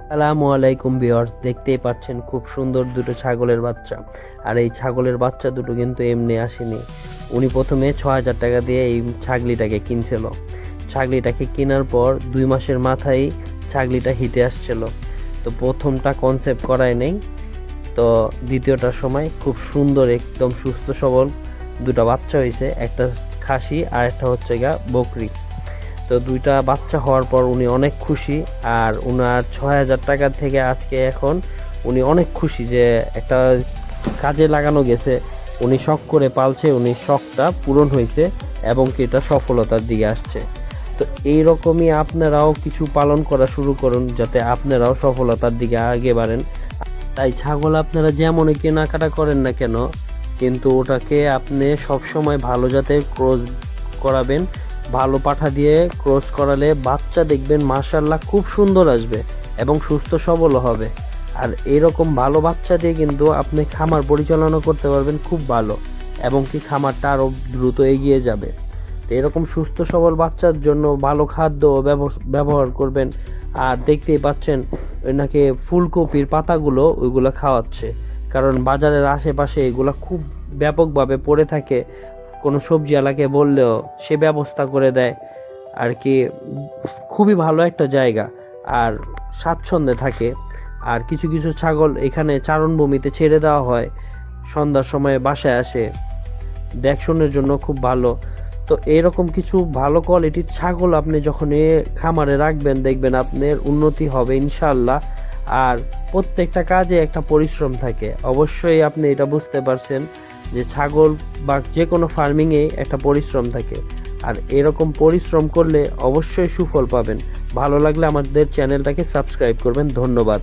আসসালামু আলাইকুম ভিউয়ার্স, দেখতেই পাচ্ছেন খুব সুন্দর দুটো ছাগলের বাচ্চা। আর এই ছাগলের বাচ্চা দুটো কিন্তু এমনি আসেনি। উনি প্রথমে ৬,০০০ টাকা দিয়ে এই ছাগলিটাকে কিনছিল। ছাগলিটাকে কেনার পর ২ মাসের মাথায় ছাগলিটা হিটে আসছিল। তো প্রথমটা কনসেপ্ট করায় নেই, তো দ্বিতীয়টার সময় খুব সুন্দর একদম সুস্থ সবল দুটো বাচ্চা হয়েছে, একটা খাসি আর একটা হচ্ছে গা বকরি। তো দুইটা বাচ্চা হওয়ার পর উনি অনেক খুশি। আর উনার ৬,০০০ টাকা থেকে আজকে এখন উনি অনেক খুশি যে একটা কাজে লাগানো গেছে, উনি শখ করে পালছে, উনি শখটা পূরণ হয়েছে এবং কি এটা সফলতার দিকে আসছে। তো এইরকমই আপনারাও কিছু পালন করা শুরু করুন যাতে আপনারাও সফলতার দিকে আগে বাড়েন। তাই ছাগল আপনারা যেমনই কেনাকাটা করেন না কেন, কিন্তু ওটাকে আপনি সবসময় ভালো জাতের ক্রস করাবেন। ভালো পাঠা দিয়ে ক্রস করালে বাচ্চা দেখবেন মাশাআল্লাহ খুব সুন্দর আসবে এবং সুস্থ সবলও হবে। আর এরকম ভালো বাচ্চা দিয়ে কিন্তু আপনি খামার পরিচালনা করতে পারবেন খুব ভালো, এবং কি খামারটা আরও দ্রুত এগিয়ে যাবে। তো এরকম সুস্থ সবল বাচ্চার জন্য ভালো খাদ্য ব্যবহার করবেন। আর দেখতেই পাচ্ছেন নাকি ফুলকপির পাতাগুলো ওইগুলো খাওয়াচ্ছে, কারণ বাজারের আশেপাশে এগুলো খুব ব্যাপকভাবে পড়ে থাকে। কোনো সবজিওয়ালাকে বললেও সে ব্যবস্থা করে দেয় আর কি। খুবই ভালো একটা জায়গা আর স্বাচ্ছন্দ্যে থাকে। আর কিছু কিছু ছাগল এখানে চারণভূমিতে ছেড়ে দেওয়া হয়, সন্ধ্যার সময় বাসায় আসে, দেখশনের জন্য খুব ভালো। তো এরকম কিছু ভালো কোয়ালিটির ছাগল আপনি যখন খামারে রাখবেন দেখবেন আপনার উন্নতি হবে ইনশাআল্লাহ। আর প্রত্যেকটা কাজে একটা পরিশ্রম থাকে, অবশ্যই আপনি এটা বুঝতে পারছেন যে ছাগল বা যে কোনো ফার্মিংয়ে একটা পরিশ্রম থাকে। আর এরকম পরিশ্রম করলে অবশ্যই সুফল পাবেন। ভালো লাগলে আমাদের চ্যানেলটাকে সাবস্ক্রাইব করবেন। ধন্যবাদ।